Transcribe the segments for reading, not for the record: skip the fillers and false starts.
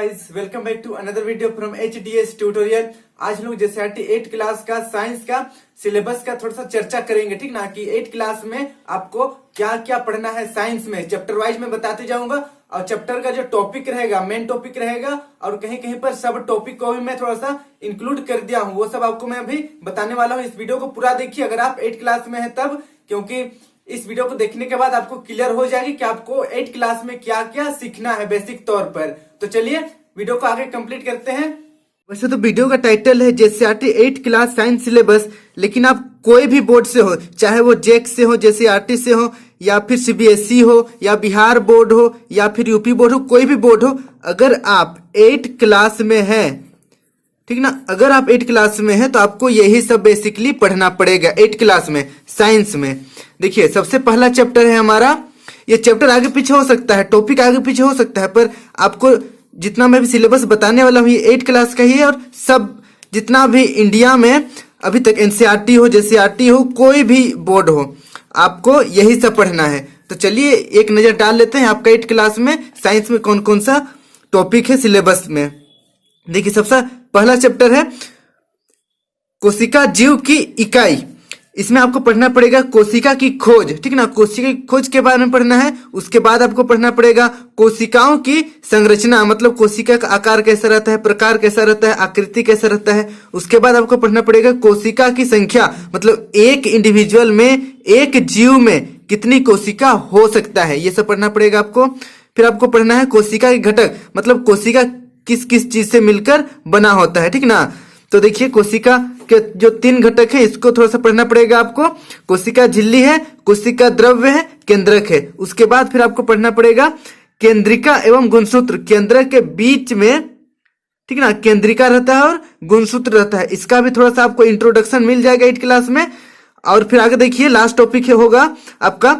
Guys, welcome back to another video from HDS tutorial. आज लोग जैसे 8 क्लास का साइंस का सिलेबस का थोड़ा सा चर्चा करेंगे, ठीक ना। कि 8 क्लास में आपको क्या क्या पढ़ना है साइंस में, चैप्टर वाइज में बताते जाऊंगा। और चैप्टर का जो टॉपिक रहेगा, मेन टॉपिक रहेगा, और कहीं कहीं पर सब टॉपिक को भी मैं थोड़ा सा इंक्लूड कर दिया हूँ। वो सब आपको मैं अभी बताने वाला हूँ। इस वीडियो को पूरा देखिए अगर आप 8 क्लास में है तब, क्योंकि इस वीडियो को देखने के बाद आपको क्लियर हो जाएगी कि आपको 8 क्लास में क्या क्या सीखना है बेसिक तौर पर। तो चलिए वीडियो को आगे कंप्लीट करते हैं। वैसे तो वीडियो का टाइटल है JCERT 8 क्लास साइंस सिलेबस, लेकिन आप कोई भी बोर्ड से हो, चाहे वो JEC से हो, JCERT से हो, या फिर CBSE हो, या बिहार बोर्ड हो, या फिर यूपी बोर्ड हो, कोई भी बोर्ड हो, अगर आप 8 क्लास में हैं, ठीक ना, अगर आप 8 क्लास में हैं तो आपको यही सब बेसिकली पढ़ना पड़ेगा 8 क्लास में साइंस में। देखिए सबसे पहला चैप्टर है हमारा, ये चैप्टर आगे पीछे हो सकता है, टॉपिक आगे पीछे हो सकता है, पर आपको जितना मैं भी सिलेबस बताने वाला हूँ ये 8 क्लास का ही है। और सब जितना भी इंडिया में अभी तक NCERT हो, JCERT हो, कोई भी बोर्ड हो, आपको यही सब पढ़ना है। तो चलिए एक नजर डाल लेते हैं आपका 8 क्लास में साइंस में कौन कौन सा टॉपिक है सिलेबस में। देखिए सबसे पहला चैप्टर है कोशिका जीव की इकाई। इसमें आपको पढ़ना पड़ेगा कोशिका की खोज, ठीक ना, कोशिका की खोज के बारे में पढ़ना है। उसके बाद आपको पढ़ना पड़ेगा कोशिकाओं की संरचना, मतलब कोशिका का आकार कैसा रहता है, प्रकार कैसा रहता है, आकृति कैसा रहता है। उसके बाद आपको पढ़ना पड़ेगा कोशिका की संख्या, मतलब एक इंडिविजुअल में, एक जीव में कितनी कोशिका हो सकता है, ये सब पढ़ना पड़ेगा आपको। फिर आपको पढ़ना है कोशिका के घटक, मतलब कोशिका किस किस चीज से मिलकर बना होता है, ठीक ना। तो देखिए कोशिका के जो 3 घटक है इसको थोड़ा सा पढ़ना पड़ेगा आपको। कोशिका झिल्ली है, कोशिका द्रव्य है, केंद्रक है। उसके बाद फिर आपको पढ़ना पड़ेगा केंद्रिका एवं गुणसूत्र, केंद्रक के बीच में, ठीक ना, केंद्रिका रहता है और गुणसूत्र रहता है। इसका भी थोड़ा सा आपको इंट्रोडक्शन मिल जाएगा 8 क्लास में। और फिर आगे देखिए लास्ट टॉपिक होगा आपका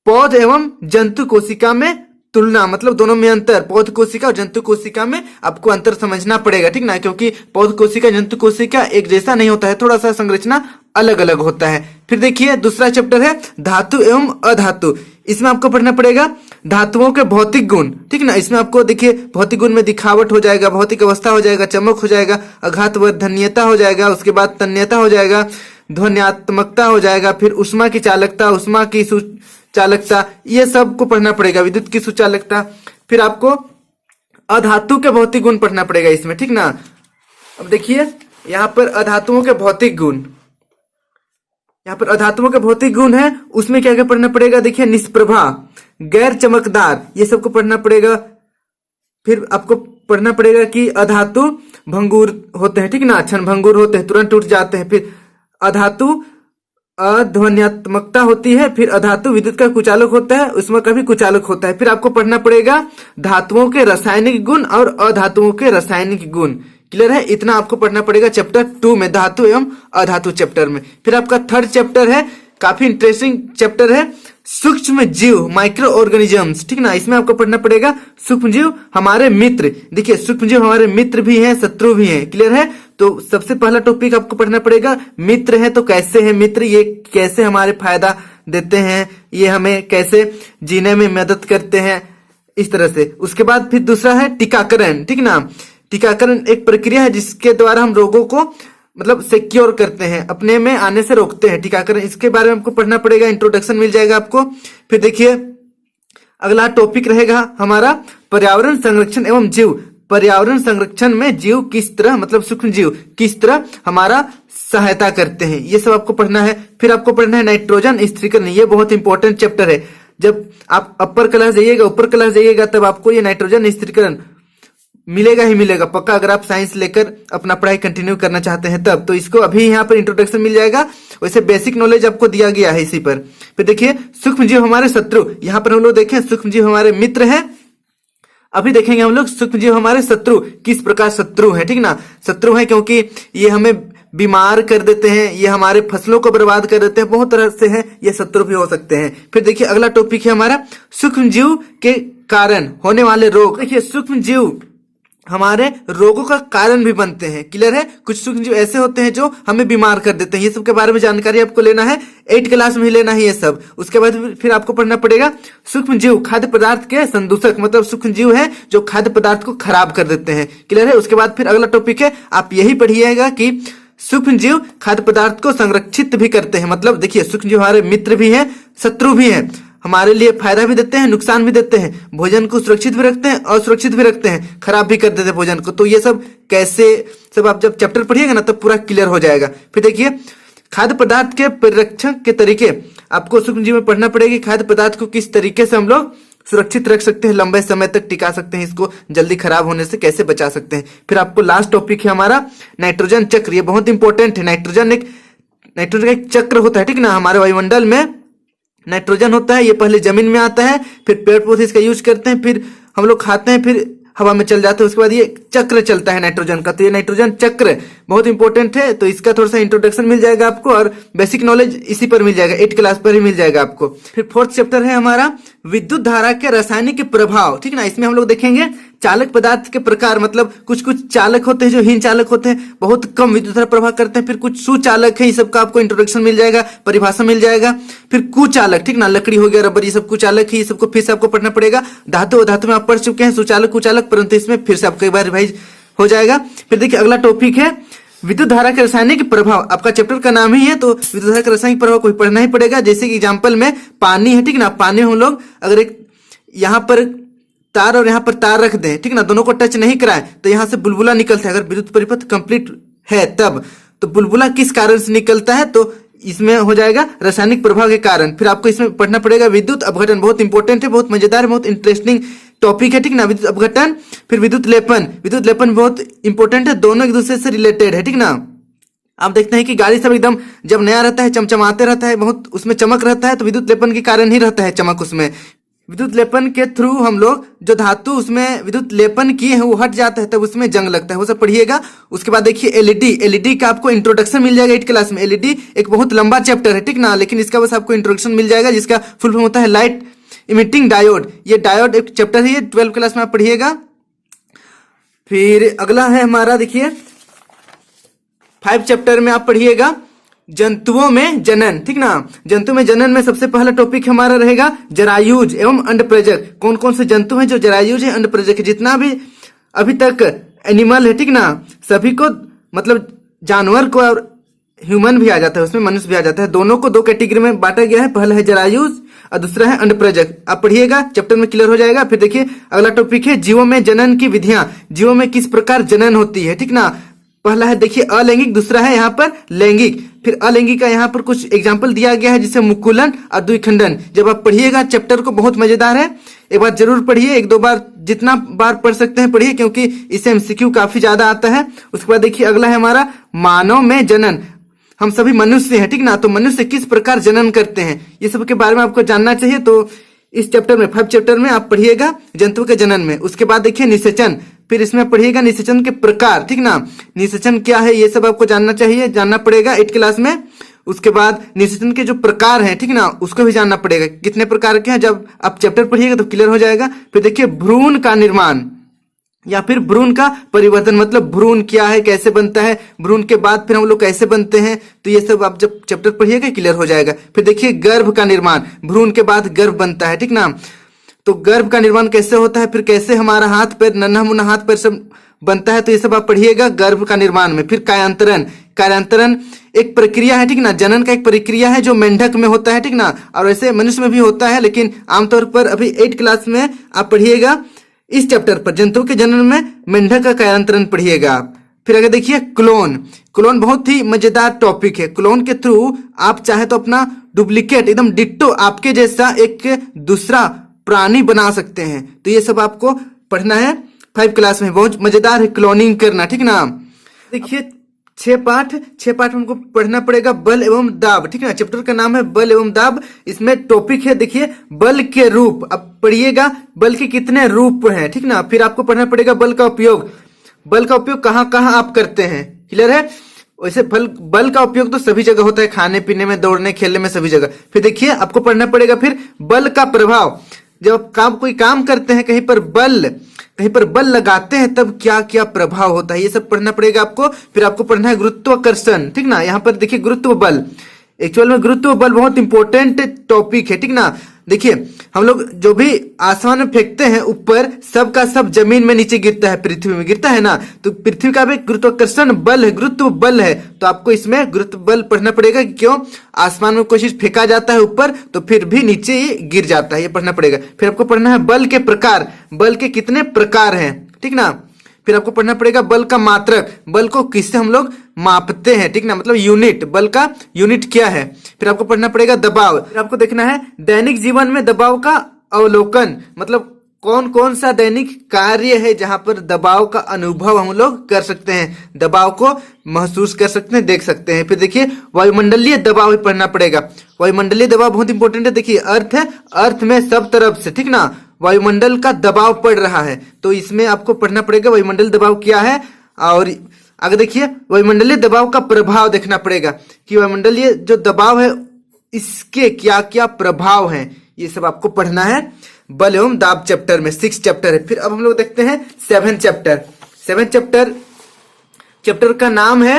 पौध एवं जंतु कोशिका में तुलना, मतलब दोनों में अंतर, पौध कोशिका और जंतु कोशिका में आपको अंतर समझना पड़ेगा, ठीक ना, क्योंकि पौध कोशिका जंतु कोशिका एक जैसा नहीं होता है, थोड़ा सा संरचना अलग अलग होता है। फिर देखिए दूसरा चैप्टर है धातु एवं अधातु। इसमें आपको पढ़ना पड़ेगा धातुओं के भौतिक गुण, ठीक ना। इसमें आपको देखिए भौतिक गुण में दिखावट हो जाएगा, भौतिक अवस्था हो जाएगा, चमक हो जाएगा, आघात वर्धनीयता हो जाएगा, उसके बाद तन्यता हो जाएगा, ध्वन्यात्मकता हो जाएगा, फिर उष्मा की चालकता, उष्मा की चालकता, ये सब को पढ़ना पड़ेगा, विद्युत की सुचालकता। फिर आपको अधातु के भौतिक गुण पढ़ना पड़ेगा इसमें, ठीक ना। अब देखिए यहाँ पर अधातुओं के भौतिक गुण, यहाँ पर अधातुओं के भौतिक गुण है, उसमें क्या क्या पढ़ना पड़ेगा, देखिए निष्प्रभा, गैर चमकदार, ये सबको पढ़ना पड़ेगा। फिर आपको पढ़ना पड़ेगा कि अधातु भंगुर होते हैं, ठीक ना, क्षण भंगुर होते हैं, तुरंत टूट जाते हैं। फिर अधातु अध्वन्यात्मकता होती है। फिर अधातु विद्युत का कुचालक होता है, उसमें का भी कुचालक होता है। फिर आपको पढ़ना पड़ेगा धातुओं के रासायनिक गुण और अधातुओं के रासायनिक गुण। क्लियर है, इतना आपको पढ़ना पड़ेगा चैप्टर 2 में, धातु एवं अधातु चैप्टर में। फिर आपका थर्ड चैप्टर है, काफी इंटरेस्टिंग चैप्टर है, सूक्ष्म जीव, माइक्रो ऑर्गेनिजम्स, ठीक ना। इसमें आपको पढ़ना पड़ेगा सूक्ष्म जीव हमारे मित्र। देखिए सूक्ष्म जीव हमारे मित्र भी हैं, शत्रु भी हैं। क्लियर है, तो सबसे पहला टॉपिक आपको पढ़ना पड़ेगा मित्र है तो कैसे है मित्र, ये कैसे हमारे फायदा देते हैं, ये हमें कैसे जीने में मदद करते हैं, इस तरह से। उसके बाद फिर दूसरा है टीकाकरण, ठीक ना। टीकाकरण एक प्रक्रिया है जिसके द्वारा हम रोगों को मतलब सिक्योर करते हैं, अपने में आने से रोकते हैं, टीकाकरण। इसके बारे में आपको पढ़ना पड़ेगा, इंट्रोडक्शन मिल जाएगा आपको। फिर देखिए अगला टॉपिक रहेगा हमारा पर्यावरण संरक्षण एवं जीव। पर्यावरण संरक्षण में जीव किस तरह, मतलब सूक्ष्म जीव किस तरह हमारा सहायता करते हैं, ये सब आपको पढ़ना है। फिर आपको पढ़ना है नाइट्रोजन स्थिरीकरण, ये बहुत इंपॉर्टेंट चैप्टर है। जब आप अपर क्लास जाइएगा, ऊपर क्लास जाइएगा, तब आपको ये नाइट्रोजन स्थिरीकरण मिलेगा ही मिलेगा पक्का, अगर आप साइंस लेकर अपना पढ़ाई कंटिन्यू करना चाहते हैं तब। तो इसको अभी यहाँ पर इंट्रोडक्शन मिल जाएगा, वैसे बेसिक नॉलेज आपको दिया गया है इसी पर। फिर देखिए सूक्ष्म जीव हमारे शत्रु, यहाँ पर हम लोग देखें सूक्ष्म जीव हमारे मित्र हैं, अभी देखेंगे हम लोग सूक्ष्म जीव हमारे शत्रु, किस प्रकार शत्रु है, ठीक ना। शत्रु है क्योंकि ये हमें बीमार कर देते हैं, ये हमारे फसलों को बर्बाद कर देते हैं, बहुत तरह से है, ये शत्रु भी हो सकते हैं। फिर देखिए अगला टॉपिक है हमारा सूक्ष्म जीव के कारण होने वाले रोग। देखिए सूक्ष्म जीव हमारे रोगों का कारण भी बनते हैं। क्लियर है? कुछ सूक्ष्मजीव ऐसे होते हैं जो हमें बीमार कर देते हैं। ये सब के बारे में जानकारी आपको लेना है, 8 क्लास में ही लेना है ये सब। उसके बाद फिर आपको पढ़ना पड़ेगा सूक्ष्मजीव खाद्य पदार्थ के संदूषक, मतलब सूक्ष्मजीव है जो खाद्य पदार्थ को खराब कर देते हैं। क्लियर है? उसके बाद फिर अगला टॉपिक है, आप यही पढ़िएगा कि सूक्ष्मजीव खाद्य पदार्थ को संरक्षित भी करते हैं। मतलब देखिए, सूक्ष्मजीव हमारे मित्र भी है, शत्रु भी है, हमारे लिए फायदा भी देते हैं, नुकसान भी देते हैं, भोजन को सुरक्षित भी रखते हैं, असुरक्षित भी रखते हैं, खराब भी कर देते हैं भोजन को। तो ये सब कैसे सब आप जब चैप्टर पढ़िएगा ना तब पूरा क्लियर हो जाएगा। फिर देखिए, खाद्य पदार्थ के परिरक्षण के तरीके आपको सूक्ष्मजीव में पढ़ना पड़ेगा। खाद्य पदार्थ को किस तरीके से हम लोग सुरक्षित रख सकते हैं, लंबे समय तक टिका सकते हैं, इसको जल्दी खराब होने से कैसे बचा सकते हैं। फिर आपको लास्ट टॉपिक है हमारा नाइट्रोजन चक्र। ये बहुत इंपॉर्टेंट है। नाइट्रोजन का एक चक्र होता है, ठीक ना। हमारे वायुमंडल में नाइट्रोजन होता है, ये पहले जमीन में आता है, फिर पेड़ पौधे इसका यूज करते हैं, फिर हम लोग खाते हैं, फिर हवा में चल जाता है, उसके बाद ये चक्र चलता है नाइट्रोजन का। तो ये नाइट्रोजन चक्र बहुत इंपॉर्टेंट है, तो इसका थोड़ा सा इंट्रोडक्शन मिल जाएगा आपको और बेसिक नॉलेज इसी पर मिल जाएगा, 8 क्लास पर ही मिल जाएगा आपको। फिर 4th चैप्टर है हमारा विद्युत धारा के रासायनिक प्रभाव, ठीक ना। इसमें हम लोग देखेंगे चालक पदार्थ के प्रकार, मतलब कुछ कुछ चालक होते हैं जो हीन चालक होते हैं, बहुत कम विद्युत धारा प्रवाह करते हैं। फिर कुछ सुचालक है, ये सबका आपको इंट्रोडक्शन मिल जाएगा, परिभाषा मिल जाएगा। फिर कुचालक, ठीक ना, लकड़ी हो गया, रबर, ये सब कुचालक है, ये सबको फिर से आपको पढ़ना पड़ेगा। धातु में आप पढ़ चुके हैं सुचालक कुचालक, परंतु इसमें फिर से आपको एक बार रिवाइज हो जाएगा। फिर देखिए अगला टॉपिक है विद्युत धारा के रासायनिक प्रभाव। आपका चैप्टर का नाम ही है, तो विद्युत धारा के रासायनिक प्रभाव को पढ़ना ही पड़ेगा। जैसे कि एग्जाम्पल में पानी है, ठीक ना, पानी हम लोग अगर एक यहाँ पर तार और यहाँ पर तार रख दें, ठीक ना, दोनों को टच नहीं कराएं तो यहाँ से बुलबुला निकलता है। अगर विद्युत परिपथ कंप्लीट है तब, तो बुलबुला किस कारण से निकलता है, तो इसमें हो जाएगा रासायनिक प्रभाव के कारण। फिर आपको इसमें पढ़ना पड़ेगा विद्युत अपघटन, बहुत इंपॉर्टेंट है, बहुत मजेदार है, बहुत इंटरेस्टिंग टॉपिक है, ठीक ना, विद्युत अपघटन। फिर विद्युत लेपन, विद्युत लेपन बहुत इंपॉर्टेंट है, दोनों एक दूसरे से रिलेटेड है, ठीक ना। आप देखते हैं कि गाड़ी सब एकदम जब नया रहता है चमचमाते रहता है, बहुत उसमें चमक रहता है, तो विद्युत लेपन के कारण ही रहता है चमक उसमें। विद्युत लेपन के थ्रू हम लोग जो धातु उसमें विद्युत लेपन किए हैं वो हट जाता है, तब उसमें जंग लगता है, वो सब पढ़िएगा। उसके बाद देखिए एलईडी का आपको इंट्रोडक्शन मिल जाएगा 8 क्लास में। एलईडी एक बहुत लंबा चैप्टर है, ठीक ना, लेकिन इसका बस आपको इंट्रोडक्शन मिल जाएगा, जिसका फुल फॉर्म होता है लाइट इमिटिंग डायोड। ये डायोड एक चैप्टर है, ये 12 क्लास में आप पढ़िएगा। फिर अगला है हमारा, देखिए 5 चैप्टर में आप पढ़िएगा जंतुओं में जनन, ठीक ना। जंतु में जनन में सबसे पहला टॉपिक हमारा रहेगा जरायुज एवं अंडप्रजक। कौन कौन से जंतु हैं जो जरायुज है, अंडप्रजक है, जितना भी अभी तक एनिमल है, ठीक ना, सभी को, मतलब जानवर को और ह्यूमन भी आ जाता है उसमें, मनुष्य भी आ जाता है, दोनों को 2 कैटेगरी में बांटा गया है। पहला है जरायुज और दूसरा है अंडप्रजक। आप पढ़िएगा, चैप्टर में क्लियर हो जाएगा। फिर देखिए अगला टॉपिक है जीवों में जनन की विधियां, जीवों में किस प्रकार जनन होती है, ठीक ना। पहला है देखिए अलैंगिक, दूसरा है यहाँ पर लैंगिक। फिर अलैंगिक का यहाँ पर कुछ एग्जाम्पल दिया गया है, जिसे मुकुलन और द्विखंडन। जब आप पढ़िएगा चैप्टर को, बहुत मजेदार है, एक बार जरूर पढ़िए, 1-2 बार, जितना बार पढ़ सकते हैं पढ़िए, क्योंकि इससे एमसीक्यू काफी ज्यादा आता है। उसके बाद देखिए अगला है हमारा मानव में जनन। हम सभी मनुष्य हैं, ठीक ना, तो मनुष्य किस प्रकार जनन करते हैं, ये सब के बारे में आपको जानना चाहिए। तो इस चैप्टर में 5 चैप्टर में आप पढ़िएगा जंतु के जनन में। उसके बाद देखिए निषेचन, फिर इसमें पढ़िएगा निषेचन के प्रकार, ठीक ना, निषेचन क्या है ये सब आपको जानना चाहिए, जानना पड़ेगा 8 क्लास में। उसके बाद निषेचन के जो प्रकार हैं, ठीक ना, उसको भी जानना पड़ेगा, कितने प्रकार के हैं, जब आप चैप्टर पढ़िएगा तो क्लियर हो जाएगा। फिर देखिए भ्रूण का निर्माण या फिर भ्रूण का परिवर्तन, मतलब भ्रूण क्या है, कैसे बनता है, भ्रूण के बाद फिर हम लोग कैसे बनते हैं, तो ये सब आप जब चैप्टर पढ़िएगा क्लियर हो जाएगा। फिर देखिए गर्भ का निर्माण, भ्रूण के बाद गर्भ बनता है, ठीक ना, तो गर्भ का निर्माण कैसे होता है, फिर कैसे हमारा हाथ पैर, नन्हा मुन्ना हाथ पैर सब बनता है, तो ये सब आप पढ़िएगा गर्भ का निर्माण में। फिर कायांतरण, कायांतरण एक प्रक्रिया है, ठीक ना, जनन का एक प्रक्रिया है जो मेंढक में होता है, ठीक ना, और वैसे मनुष्य में भी होता है, लेकिन आमतौर पर अभी 8 क्लास में आप पढ़िएगा इस चैप्टर पर जंतु के जनन में मेंढक का कायांतरण पढ़िएगा आप। फिर अगर देखिए क्लोन, क्लोन बहुत ही मजेदार टॉपिक है। क्लोन के थ्रू आप चाहे तो अपना डुप्लीकेट, एकदम डिट्टो आपके जैसा एक दूसरा प्राणी बना सकते हैं, तो ये सब आपको पढ़ना है 5 क्लास में, बहुत मजेदार है क्लोनिंग करना, ठीक ना। देखिए 6 पाठ हमको पढ़ना पड़ेगा बल एवं दाब, ठीक है, चैप्टर का नाम है बल एवं दाब। इसमें टॉपिक है देखिए बल के रूप, अब पढ़िएगा बल के कितने रूप हैं, ठीक ना। फिर आपको पढ़ना पड़ेगा बल का उपयोग, बल का उपयोग कहाँ कहाँ आप करते हैं, क्लियर है। वैसे बल का उपयोग तो सभी जगह होता है, खाने पीने में, दौड़ने खेलने में, सभी जगह। फिर देखिए आपको पढ़ना पड़ेगा फिर बल का प्रभाव, जब आप कोई काम करते हैं कहीं पर बल कहीं पर बल लगाते हैं तब क्या क्या प्रभाव होता है, ये सब पढ़ना पड़ेगा आपको। फिर आपको पढ़ना है गुरुत्वाकर्षण, ठीक ना। यहाँ पर देखिए गुरुत्व बल, एक्चुअल में गुरुत्व बल बहुत इंपॉर्टेंट टॉपिक है, ठीक ना। देखिए हम लोग जो भी आसमान में फेंकते हैं ऊपर, सब का सब जमीन में नीचे गिरता है, पृथ्वी में गिरता है ना। तो पृथ्वी का भी गुरुत्वाकर्षण बल है, गुरुत्व बल है। तो आपको इसमें गुरुत्व बल पढ़ना पड़ेगा कि क्यों आसमान में कोई चीज फेंका जाता है ऊपर तो फिर भी नीचे ये गिर जाता है, ये पढ़ना पड़ेगा। फिर आपको पढ़ना है बल के प्रकार, बल के कितने प्रकार हैं, ठीक ना। फिर आपको पढ़ना पड़ेगा बल का मात्रक, बल को किससे हम लोग मापते हैं, ठीक ना, मतलब यूनिट, बल का यूनिट क्या है। फिर आपको पढ़ना पड़ेगा दबाव। फिर आपको देखना है दैनिक जीवन में दबाव का अवलोकन, मतलब कौन कौन सा दैनिक कार्य है जहां पर दबाव का अनुभव हम लोग कर सकते हैं, दबाव को महसूस कर सकते हैं, देख सकते हैं। फिर देखिए वायुमंडलीय दबाव भी पढ़ना पड़ेगा। वायुमंडलीय दबाव बहुत इंपॉर्टेंट है। देखिए अर्थ है, अर्थ में सब तरफ से, ठीक ना, वायुमंडल का दबाव पड़ रहा है, तो इसमें आपको पढ़ना पड़ेगा वायुमंडल दबाव क्या है। और आगे देखिए वायुमंडलीय दबाव का प्रभाव देखना पड़ेगा कि वायुमंडलीय जो दबाव है इसके क्या क्या प्रभाव हैं, ये सब आपको पढ़ना है बल एवं दाब चैप्टर में, 6 चैप्टर है। फिर अब हम लोग देखते हैं 7 चैप्टर। 7 चैप्टर का नाम है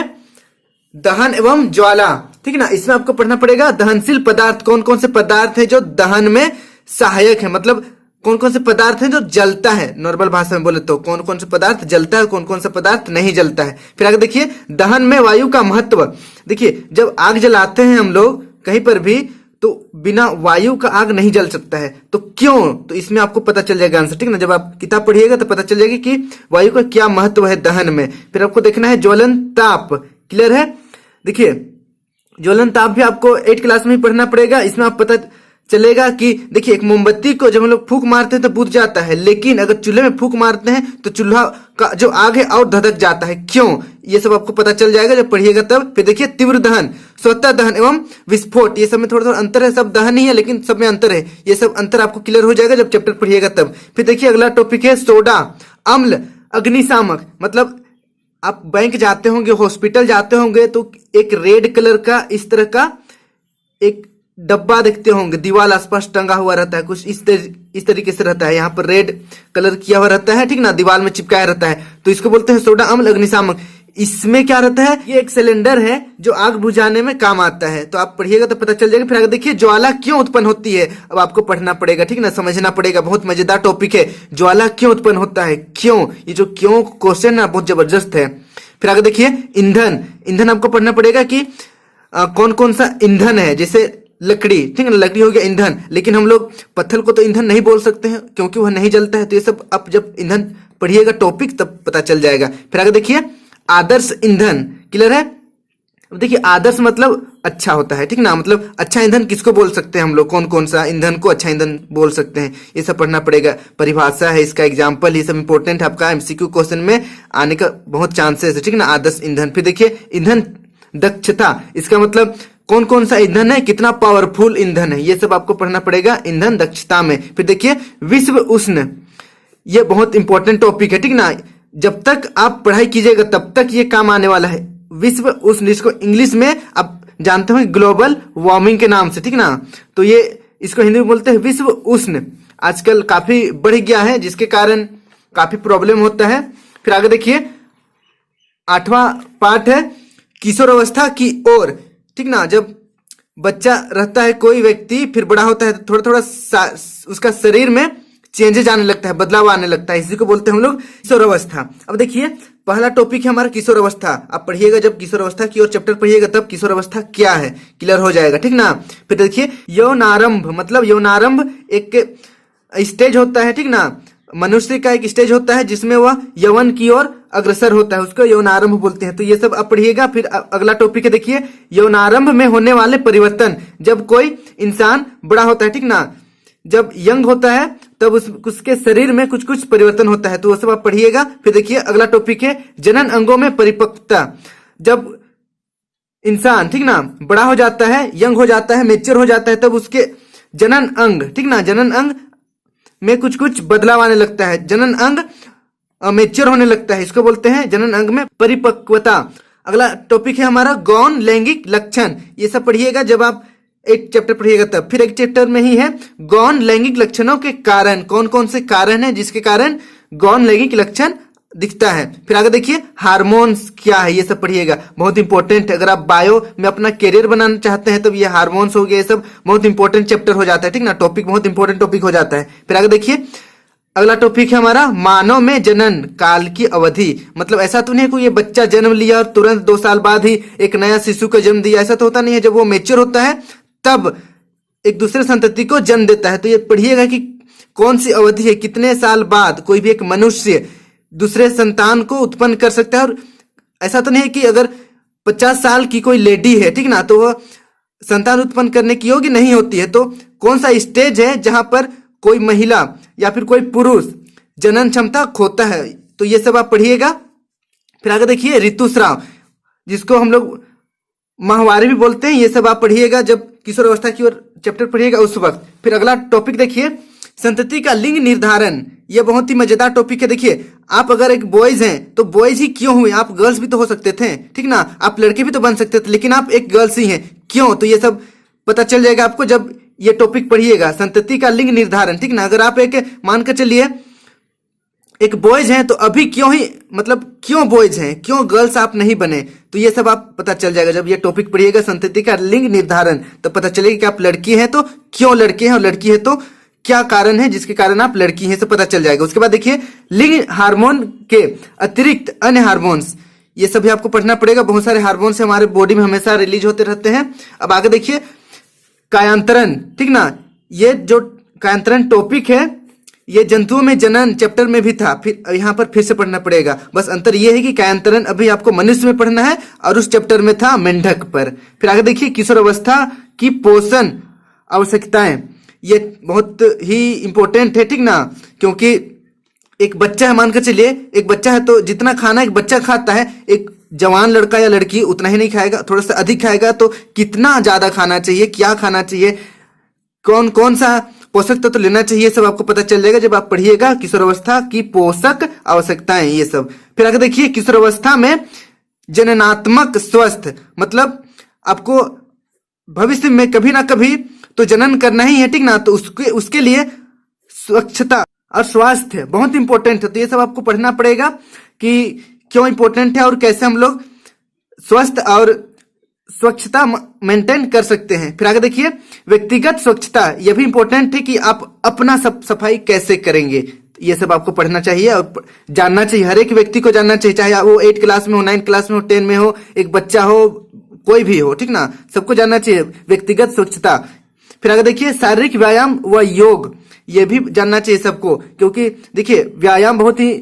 दहन एवं ज्वाला, ठीक ना। इसमें आपको पढ़ना पड़ेगा दहनशील पदार्थ, कौन कौन से पदार्थ है जो दहन में सहायक है, मतलब कौन कौन से पदार्थ हैं जो जलता है, नॉर्मल भाषा में बोले तो कौन कौन से पदार्थ जलता है, कौन कौन से पदार्थ नहीं जलता है। फिर आगे देखिए दहन में वायु का महत्व। देखिए जब आग जलाते हैं हम लोग कहीं पर भी तो बिना वायु का आग नहीं जल सकता है, तो क्यों, तो इसमें आपको पता चल जाएगा आंसर, ठीक ना। जब आप किताब पढ़िएगा तो पता चल जाएगा कि वायु का क्या महत्व है दहन में। फिर आपको देखना है ज्वलन ताप, क्लियर है। देखिए ज्वलन ताप भी आपको 8 क्लास में ही पढ़ना पड़ेगा। इसमें आप पता चलेगा कि देखिए एक मोमबत्ती को जब हम लोग फूंक मारते हैं तो बुझ जाता है, लेकिन अगर चूल्हे में फूंक मारते हैं तो चूल्हा का जो आग है और धधक जाता है, क्यों, ये सब आपको पता चल जाएगा जब पढ़िएगा तब। फिर देखिए तीव्र दहन, स्वतः दहन एवं विस्फोट, ये सब में थोड़ा थोड़ा अंतर है, सब दहन ही है लेकिन सब में अंतर है, ये सब अंतर आपको क्लियर हो जाएगा जब चैप्टर पढ़िएगा तब। फिर देखिए अगला टॉपिक है सोडा, अम्ल, अग्निशामक, मतलब आप बैंक जाते होंगे, हॉस्पिटल जाते होंगे तो एक रेड कलर का इस तरह का एक डब्बा देखते होंगे, दीवार आसपास टंगा हुआ रहता है, कुछ इस तरीके से रहता है, यहाँ पर रेड कलर किया हुआ रहता है, ठीक ना, दीवार में चिपकाया रहता है, तो इसको बोलते हैं सोडा अम्ल अग्निशामक। इसमें क्या रहता है, ये एक सिलेंडर है जो आग बुझाने में काम आता है, तो आप पढ़िएगा तो पता चल जाएगा। फिर आगे देखिए ज्वाला क्यों उत्पन्न होती है, अब आपको पढ़ना पड़ेगा, ठीक ना, समझना पड़ेगा, बहुत मजेदार टॉपिक है। ज्वाला क्यों उत्पन्न होता है, क्यों, ये जो क्यों क्वेश्चन ना बहुत जबरदस्त है। फिर आगे देखिए ईंधन, ईंधन आपको पढ़ना पड़ेगा कि कौन कौन सा ईंधन है, जैसे लकड़ी, ठीक है, लकड़ी हो गया ईंधन, लेकिन हम लोग पत्थर को तो ईंधन नहीं बोल सकते हैं क्योंकि वह नहीं जलता है, तो ये सब आप जब ईंधन पढ़िएगा टॉपिक तब पता चल जाएगा। फिर आगे देखिए आदर्श ईंधन, क्लियर है। अब देखिए आदर्श मतलब अच्छा होता है, ठीक ना, मतलब अच्छा ईंधन किसको बोल सकते हैं हम लोग, कौन कौन सा ईंधन को अच्छा ईंधन बोल सकते हैं, ये सब पढ़ना पड़ेगा। परिभाषा है इसका, एग्जाम्पल, ये सब इंपॉर्टेंट है, आपका एमसीक्यू क्वेश्चन में आने का बहुत चांसेस है, ठीक ना, आदर्श ईंधन। फिर देखिए ईंधन दक्षता, इसका मतलब कौन कौन सा ईंधन है, कितना पावरफुल ईंधन है, ये सब आपको पढ़ना पड़ेगा ईंधन दक्षता में। फिर देखिए विश्व उष्ण, ये बहुत इंपॉर्टेंट टॉपिक है, ठीक ना, जब तक आप पढ़ाई कीजिएगा तब तक ये काम आने वाला है। विश्व उष्ण, इसको इंग्लिश में आप जानते हो ग्लोबल वार्मिंग के नाम से, ठीक ना, तो ये इसको हिंदी में बोलते हैं विश्व उष्ण। आजकल काफी बढ़ गया है जिसके कारण काफी प्रॉब्लम होता है। फिर आगे देखिए 8वां पार्ट है किशोर अवस्था की ओर, ठीक ना, जब बच्चा रहता है कोई व्यक्ति फिर बड़ा होता है तो थोड़ा थोड़ा उसका शरीर में चेंजेज आने लगता है, बदलाव आने लगता है, इसी को बोलते हैं हम लोग किशोर अवस्था। अब देखिए पहला टॉपिक है हमारा किशोर अवस्था, आप पढ़िएगा जब किशोर अवस्था की ओर चैप्टर पढ़िएगा तब किशोर अवस्था क्या है क्लियर हो जाएगा, ठीक ना। फिर देखिए यौनारंभ, मतलब यौनारंभ एक स्टेज होता है, ठीक ना, मनुष्य का एक स्टेज होता है जिसमें वह यौवन की ओर अग्रसर होता है, उसको यौनारंभ बोलते हैं, तो ये सब आप पढ़िएगा। फिर अगला टॉपिक है देखिए यौनारंभ में होने वाले परिवर्तन, जब कोई इंसान बड़ा होता है, ठीक ना, जब यंग होता है तब उसके शरीर में कुछ कुछ परिवर्तन होता है, तो वो सब आप पढ़िएगा। फिर देखिए अगला टॉपिक है जनन अंगों में परिपक्वता, जब इंसान, ठीक ना, बड़ा हो जाता है, यंग हो जाता है, मेच्योर हो जाता है, तब उसके जनन अंग, ठीक ना, जनन अंग में कुछ कुछ बदलाव आने लगता है, जनन अंग मेच्योर होने लगता है, इसको बोलते हैं जनन अंग में परिपक्वता। अगला टॉपिक है हमारा गौण लैंगिक लक्षण, ये सब पढ़िएगा जब आप एक चैप्टर पढ़िएगा तब। फिर एक चैप्टर में ही है गौण लैंगिक लक्षणों के कारण, कौन कौन से कारण हैं जिसके कारण गौण लैंगिक लक्षण दिखता है। फिर आगे देखिए हार्मोन्स क्या है, ये सब पढ़िएगा, बहुत इंपॉर्टेंट है। अगर आप बायो में अपना करियर बनाना चाहते हैं तो ये हार्मोन्स हो गया, ये सब बहुत इंपॉर्टेंट चैप्टर हो जाता है, ठीक ना, टॉपिक बहुत इंपॉर्टेंट टॉपिक हो जाता है। फिर आगे देखिए अगला टॉपिक है हमारा मानव में जनन काल की अवधि। मतलब ऐसा तो नहीं है कोई ये बच्चा जन्म लिया और तुरंत 2 साल बाद ही एक नया शिशु को जन्म दिया, ऐसा तो होता नहीं है। जब वो मेच्योर होता है तब एक दूसरे संतति को जन्म देता है। तो ये पढ़िएगा कि कौन सी अवधि है, कितने साल बाद कोई भी एक मनुष्य दूसरे संतान को उत्पन्न कर सकता है। और ऐसा तो नहीं है कि अगर 50 साल की कोई लेडी है, ठीक ना, तो वह संतान उत्पन्न करने की योग्य नहीं होती है। तो कौन सा स्टेज है जहां पर कोई महिला या फिर कोई पुरुष जनन क्षमता खोता है, तो ये सब आप पढ़िएगा। फिर आगे देखिए ऋतुस्राव, जिसको हम लोग माहवारी भी बोलते हैं, ये सब आप पढ़िएगा जब किशोर अवस्था की ओर चैप्टर पढ़िएगा उस वक्त। फिर अगला टॉपिक देखिए संतति का लिंग निर्धारण, ये बहुत ही मजेदार टॉपिक है। देखिए आप अगर एक बॉयज हैं तो बॉयज ही क्यों हुए, आप गर्ल्स भी तो हो सकते थे, ठीक ना, आप लड़के भी तो बन सकते थे, लेकिन आप एक गर्ल्स ही हैं, क्यों? तो ये सब पता चल जाएगा आपको जब ये टॉपिक पढ़िएगा, संतति का लिंग निर्धारण, ठीक ना। अगर आप एक मान कर चलिए एक बॉयज हैं तो अभी क्यों ही, मतलब क्यों बॉयज हैं, क्यों गर्ल्स आप नहीं बने, तो ये सब आप पता चल जाएगा जब ये टॉपिक पढ़िएगा संतति का लिंग निर्धारण। तो पता चलेगा कि आप लड़की हैं तो क्यों लड़के हैं और लड़की है तो क्या कारण है जिसके कारण आप लड़की हैं, सब पता चल जाएगा। उसके बाद देखिए लिंग हार्मोन के अतिरिक्त अन्य हार्मोन्स, ये सभी आपको पढ़ना पड़ेगा। बहुत सारे हार्मोन्स हमारे बॉडी में हमेशा रिलीज होते रहते हैं। अब आगे देखिए कायांतरण, ठीक ना, ये जो कायांतरण टॉपिक है ये जंतुओं में जनन चैप्टर में भी था, फिर यहाँ पर फिर से पढ़ना पड़ेगा। बस अंतर ये है कि कायांतरण अभी आपको मनुष्य में पढ़ना है और उस चैप्टर में था मेंढक पर। फिर आगे देखिए किशोर अवस्था की पोषण आवश्यकताएं, ये बहुत ही इंपॉर्टेंट है, ठीक ना, क्योंकि एक बच्चा है, मानकर चलिए एक बच्चा है तो जितना खाना एक बच्चा खाता है एक जवान लड़का या लड़की उतना ही नहीं खाएगा, थोड़ा सा अधिक खाएगा। तो कितना ज्यादा खाना चाहिए, क्या खाना चाहिए, कौन कौन सा पोषक तत्व तो लेना चाहिए, सब आपको पता चल जाएगा जब आप पढ़िएगा किशोर अवस्था की पोषक आवश्यकताएं, ये सब। फिर आगे देखिए किशोर अवस्था में जननात्मक स्वस्थ, मतलब आपको भविष्य में कभी ना कभी तो जनन करना ही है, ठीक ना, तो उसके लिए स्वच्छता और स्वास्थ्य बहुत इंपॉर्टेंट है। तो ये सब आपको पढ़ना पड़ेगा कि क्यों इंपॉर्टेंट है और कैसे हम लोग स्वस्थ और स्वच्छता मेंटेन कर सकते हैं। फिर आगे देखिए व्यक्तिगत स्वच्छता, यह भी इंपॉर्टेंट है कि आप अपना सफाई कैसे करेंगे, ये सब आपको पढ़ना चाहिए और जानना चाहिए, हर एक व्यक्ति को जानना चाहिए, चाहे वो 8 क्लास में हो, 9 क्लास में हो, 10 में हो, एक बच्चा हो, कोई भी हो, ठीक ना, सबको जानना चाहिए व्यक्तिगत स्वच्छता। फिर आगे देखिए शारीरिक व्यायाम व योग, ये भी जानना चाहिए सबको, क्योंकि देखिए व्यायाम बहुत ही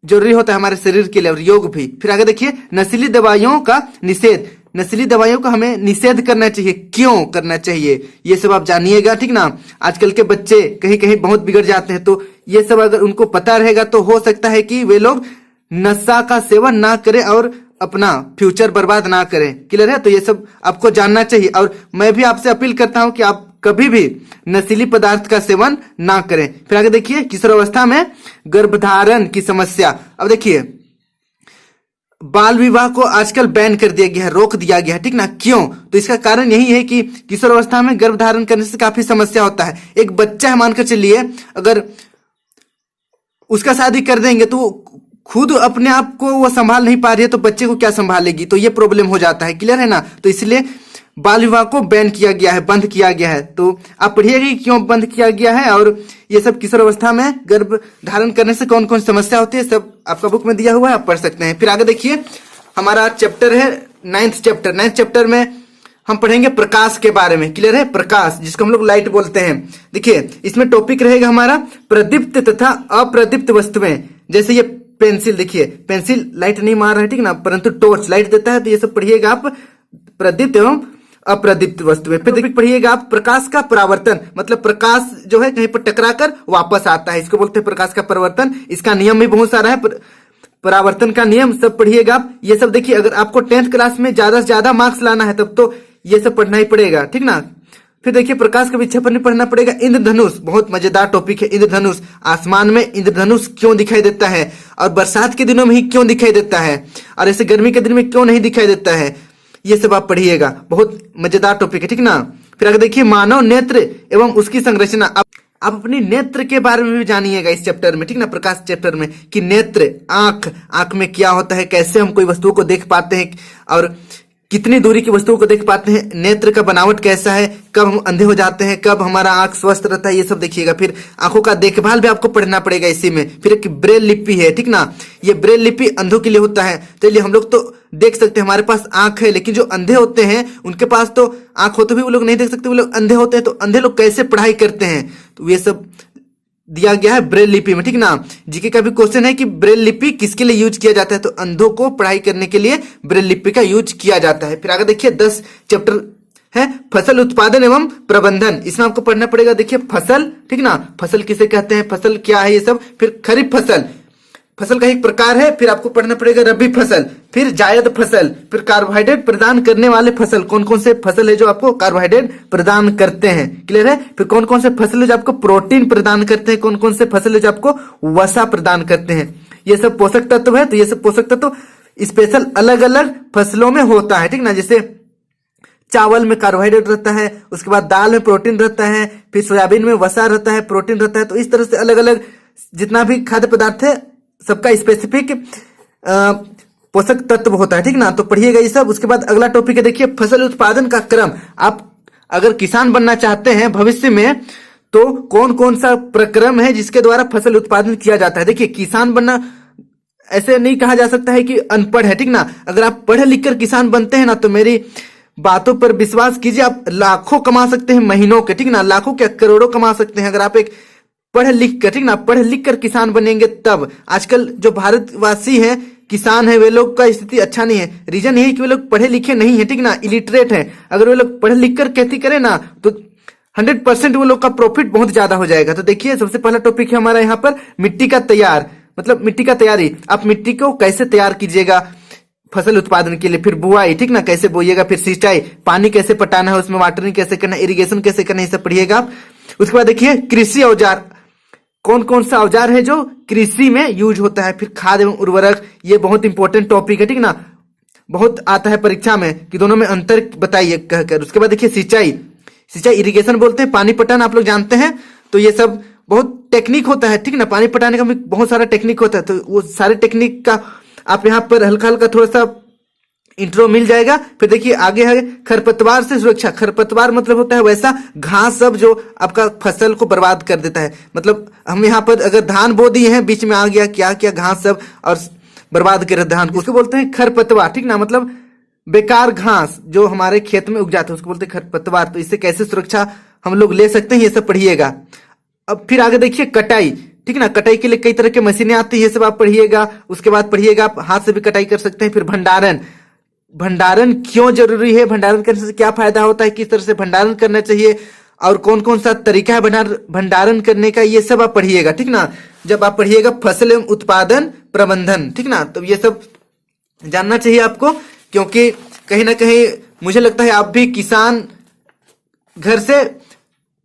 जरूरी होता है हमारे शरीर के लिए और योग भी। फिर आगे देखिए नशीली दवाइयों का निषेध, नशीली दवाइयों का हमें निषेध करना चाहिए, क्यों करना चाहिए, ये सब आप जानिएगा, ठीक ना। आजकल के बच्चे कहीं कहीं बहुत बिगड़ जाते हैं, तो ये सब अगर उनको पता रहेगा तो हो सकता है कि वे लोग नशा का सेवन ना करें और अपना फ्यूचर बर्बाद ना करें। क्लियर है? तो ये सब आपको जानना चाहिए और मैं भी आपसे अपील करता हूं कि आप कभी भी नशीली पदार्थ का सेवन ना करें। फिर आगे देखिए किशोर अवस्था में गर्भधारण की समस्या। अब देखिए बाल विवाह को आजकल बैन कर दिया गया है, रोक दिया गया है, ठीक ना, क्यों? तो इसका कारण यही है कि किशोर अवस्था में गर्भधारण करने से काफी समस्या होता है। एक बच्चा है, मानकर चलिए अगर उसका शादी कर देंगे तो खुद अपने आप को वो संभाल नहीं पा रही है तो बच्चे को क्या संभालेगी, तो ये प्रॉब्लम हो जाता है। क्लियर है ना? तो इसलिए बाल विवाह को बैन किया गया है, बंद किया गया है। तो आप पढ़िएगा कि क्यों बंद किया गया है और ये सब किशोर अवस्था में गर्भ धारण करने से कौन कौन समस्या होती है, सब आपका बुक में दिया हुआ है, आप पढ़ सकते हैं। फिर आगे देखिए हमारा चैप्टर है 9th चैप्टर में हम पढ़ेंगे प्रकाश के बारे में। क्लियर है? प्रकाश, जिसको हम लोग लाइट बोलते हैं। देखिए इसमें टॉपिक रहेगा हमारा प्रदीप्त तथा अप्रदीप्त वस्तुएं। जैसे ये पेंसिल, देखिए पेंसिल लाइट नहीं मार रहा है, ठीक ना, परंतु टॉर्च लाइट देता है। तो ये सब पढ़िएगा आप, प्रदीप्त एवं अप्रदीप्त वस्तुएं। फिर पढ़िएगा आप प्रकाश का परावर्तन, मतलब प्रकाश जो है कहीं पर टकरा कर वापस आता है, इसको बोलते हैं प्रकाश का परावर्तन। इसका नियम भी बहुत सारा है, परावर्तन का नियम सब पढ़िएगा आप। ये सब देखिए अगर आपको 10th क्लास में ज्यादा से ज्यादा मार्क्स लाना है तब तो ये सब पढ़ना ही पड़ेगा, ठीक ना। फिर देखिए प्रकाश का विक्षेपण पढ़ना पड़ेगा। इंद्रधनुष बहुत मजेदार टॉपिक है। इंद्रधनुष, आसमान में इंद्रधनुष क्यों दिखाई देता है और बरसात के दिनों में ही क्यों दिखाई देता है और ऐसे गर्मी के दिन में क्यों नहीं दिखाई देता है, ये सब आप पढ़िएगा, बहुत मजेदार टॉपिक है, ठीक ना। फिर आगे देखिए मानव नेत्र एवं उसकी संरचना। आप अपनी नेत्र के बारे में भी जानिएगा इस चैप्टर में, ठीक ना, प्रकाश चैप्टर में, कि नेत्र, आंख में क्या होता है, कैसे हम कोई वस्तुओं को देख पाते हैं और कितनी दूरी की वस्तुओं को देख पाते हैं, नेत्र का बनावट कैसा है, कब हम अंधे हो जाते हैं, कब हमारा आंख स्वस्थ रहता है, ये सब देखिएगा। फिर आंखों का देखभाल भी आपको पढ़ना पड़ेगा इसी में। फिर एक ब्रेल लिपि है, ठीक ना, ये ब्रेल लिपि अंधों के लिए होता है। तो इसलिए हम लोग तो देख सकते हैं, हमारे पास आंख है, लेकिन जो अंधे होते हैं उनके पास तो आंख होते भी वो लोग नहीं देख सकते, वो लोग अंधे होते हैं। तो अंधे लोग कैसे पढ़ाई करते हैं, तो ये सब दिया गया है ब्रेल लिपि में, ठीक ना। जीके का भी क्वेश्चन है कि ब्रेल लिपि किसके लिए यूज किया जाता है, तो अंधों को पढ़ाई करने के लिए ब्रेल लिपि का यूज किया जाता है। फिर आगे देखिए 10 चैप्टर है फसल उत्पादन एवं प्रबंधन, इसमें आपको पढ़ना पड़ेगा। देखिए फसल, ठीक ना, फसल किसे कहते हैं, फसल क्या है, ये सब। फिर खरीफ फसल, फसल का एक प्रकार है। फिर आपको पढ़ना पड़ेगा रबी फसल, फिर जायद फसल, फिर कार्बोहाइड्रेट प्रदान करने वाले फसल, कौन कौन से फसल है जो आपको कार्बोहाइड्रेट प्रदान करते हैं, क्लियर है। फिर कौन कौन से फसल है जो आपको प्रोटीन प्रदान करते हैं, कौन कौन से फसल है जो आपको वसा प्रदान करते हैं, ये सब पोषक तत्व है। तो ये सब पोषक तत्व स्पेशल अलग अलग फसलों में होता है, ठीक ना। जैसे चावल में कार्बोहाइड्रेट रहता है, उसके बाद दाल में प्रोटीन रहता है, फिर सोयाबीन में वसा रहता है, प्रोटीन रहता है। तो इस तरह से अलग अलग जितना भी खाद्य पदार्थ है सबका स्पेसिफिक पोषक तत्व होता है, ठीक ना। तो पढ़िएगा ये सब। उसके बाद अगला टॉपिक है, देखिए फसल उत्पादन का क्रम। आप अगर किसान बनना चाहते हैं भविष्य में, तो कौन कौन सा प्रक्रम है जिसके द्वारा फसल उत्पादन किया जाता है। देखिए किसान बनना ऐसे नहीं कहा जा सकता है कि अनपढ़ है, ठीक ना। अगर आप पढ़े लिख कर किसान बनते हैं ना, तो मेरी बातों पर विश्वास कीजिए, आप लाखों कमा सकते हैं महीनों के, ठीक ना, लाखों क्या करोड़ों कमा सकते हैं अगर आप एक पढ़ लिख कर, ठीक ना, पढ़ लिख कर किसान बनेंगे तब। आजकल जो भारतवासी हैं किसान है, वे लोग का स्थिति अच्छा नहीं है। रीजन यही कि वे लोग पढ़े लिखे नहीं है, ठीक ना, इलिटरेट है। अगर वे लोग पढ़ लिख कर खेती करें ना, तो 100% वो लोग का प्रॉफिट बहुत ज्यादा हो जाएगा। तो देखिए सबसे पहला टॉपिक है हमारा यहाँ पर मिट्टी का तैयार, मतलब मिट्टी का तैयारी। आप मिट्टी को कैसे तैयार कीजिएगा फसल उत्पादन के लिए। फिर बुआई, ठीक ना, कैसे बोइएगा। फिर सिंचाई, पानी कैसे पटाना है, उसमें वाटरिंग कैसे करना है, इरिगेशन कैसे करना है, ये सब पढ़िएगा आप। उसके बाद देखिए कृषि औजार, कौन कौन सा औजार है जो कृषि में यूज होता है। फिर खाद एवं उर्वरक, ये बहुत इंपॉर्टेंट टॉपिक है, ठीक ना, बहुत आता है परीक्षा में कि दोनों में अंतर बताइए कहकर। उसके बाद देखिए सिंचाई, सिंचाई इरिगेशन बोलते हैं, पानी पटाना आप लोग जानते हैं। तो ये सब बहुत टेक्निक होता है, ठीक ना, पानी पटाने का भी बहुत सारा टेक्निक होता है। तो वो सारे टेक्निक का आप यहाँ पर हल्का हल्का थोड़ा सा इंट्रो मिल जाएगा। फिर देखिए आगे है खरपतवार से सुरक्षा। खरपतवार मतलब होता है वैसा घास सब जो आपका फसल को बर्बाद कर देता है। मतलब हम यहाँ पर अगर धान बो दिए हैं, बीच में आ गया क्या क्या घास सब और बर्बाद कर धान को, उसको बोलते हैं खरपतवार, ठीक ना, मतलब बेकार घास जो हमारे खेत में उग जाते हैं उसको बोलते हैं खरपतवार। तो इससे कैसे सुरक्षा हम लोग ले सकते हैं, ये सब पढ़िएगा। अब फिर आगे देखिए कटाई, ठीक ना, कटाई के लिए कई तरह की मशीनें आती है, ये सब आप पढ़िएगा। उसके बाद पढ़िएगा आप हाथ से भी कटाई कर सकते हैं। फिर भंडारण, भंडारण क्यों जरूरी है, भंडारण करने से क्या फायदा होता है, किस तरह से भंडारण करना चाहिए और कौन कौन सा तरीका है भंडारण करने का, ये सब आप पढ़िएगा, ठीक ना। जब आप पढ़िएगा फसल एवं उत्पादन प्रबंधन, ठीक ना, तो ये सब जानना चाहिए आपको, क्योंकि कहीं ना कहीं मुझे लगता है आप भी किसान घर से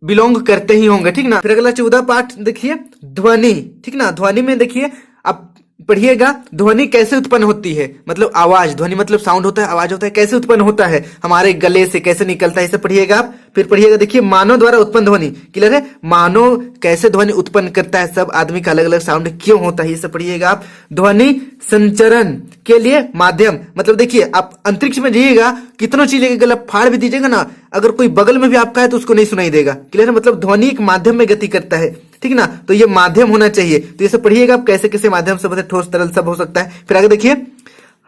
बिलोंग करते ही होंगे, ठीक ना। फिर अगला 14 पाठ देखिए ध्वनि, ठीक ना। ध्वनि में देखिए आप पढ़िएगा ध्वनि कैसे उत्पन्न होती है, मतलब आवाज, ध्वनि मतलब साउंड होता है, आवाज होता है, कैसे उत्पन्न होता है हमारे गले से, कैसे निकलता है, इसे पढ़िएगा आप। फिर पढ़िएगा देखिए मानव द्वारा उत्पन्न ध्वनि, क्लियर है, मानव कैसे ध्वनि उत्पन्न करता है, सब आदमी का अलग अलग साउंड क्यों होता है, ये सब पढ़िएगा आप। ध्वनि संचरण के लिए माध्यम, मतलब देखिए आप अंतरिक्ष में जाइएगा, कितनों चीजें गला फाड़ भी दीजिएगा ना, अगर कोई बगल में भी आपका है तो उसको नहीं सुनाई देगा, क्लियर है, मतलब ध्वनि एक माध्यम में गति करता है, ठीक ना। तो ये माध्यम होना चाहिए। तो ये सब पढ़िएगा आप कैसे कैसे माध्यम से, मतलब ठोस तरल सब हो सकता है। फिर आगे देखिए